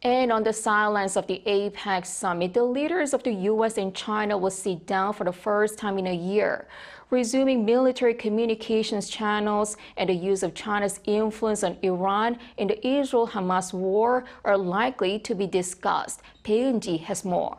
And on the sidelines of the APEC Summit, the leaders of the U.S. and China will sit down for the first time in a year. Resuming military communications channels and the use of China's influence on Iran in the Israel-Hamas war are likely to be discussed. Bae Eun-ji has more.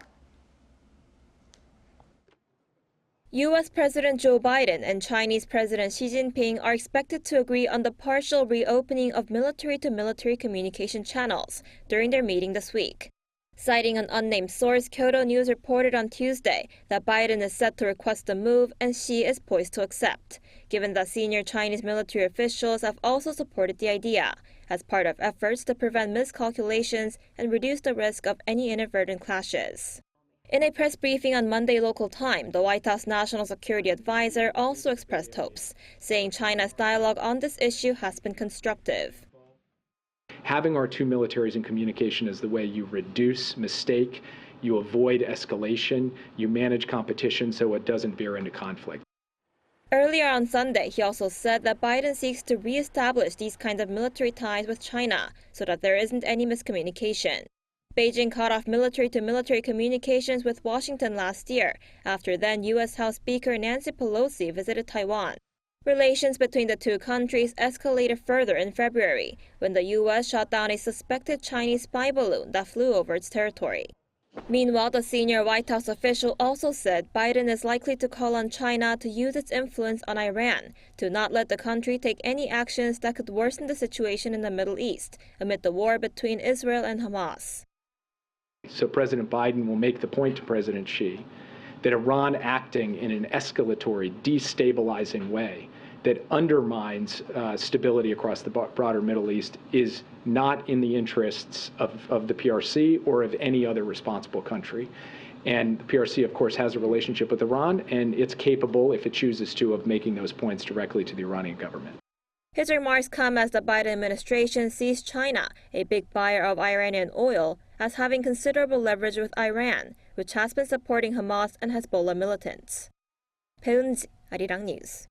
U.S. President Joe Biden and Chinese President Xi Jinping are expected to agree on the partial reopening of military-to-military communication channels during their meeting this week. Citing an unnamed source, Kyodo News reported on Tuesday that Biden is set to request the move and Xi is poised to accept, given that senior Chinese military officials have also supported the idea as part of efforts to prevent miscalculations and reduce the risk of any inadvertent clashes. In a press briefing on Monday local time, the White House National Security Advisor also expressed hopes, saying China's dialogue on this issue has been constructive. Having our two militaries in communication is the way you reduce mistake, you avoid escalation, you manage competition so it doesn't veer into conflict. Earlier on Sunday, he also said that Biden seeks to reestablish these kinds of military ties with China so that there isn't any miscommunication. Beijing cut off military-to-military communications with Washington last year, after then U.S. House Speaker Nancy Pelosi visited Taiwan. Relations between the two countries escalated further in February, when the U.S. shot down a suspected Chinese spy balloon that flew over its territory. Meanwhile, the senior White House official also said Biden is likely to call on China to use its influence on Iran to not let the country take any actions that could worsen the situation in the Middle East amid the war between Israel and Hamas. So President Biden will make the point to President Xi that Iran acting in an escalatory, destabilizing way that undermines stability across the broader Middle East is not in the interests of the PRC or of any other responsible country. And the PRC, of course, has a relationship with Iran, and it's capable, if it chooses to, of making those points directly to the Iranian government. His remarks come as the Biden administration sees China, a big buyer of Iranian oil, as having considerable leverage with Iran, which has been supporting Hamas and Hezbollah militants. Bae Eun-ji, Arirang News.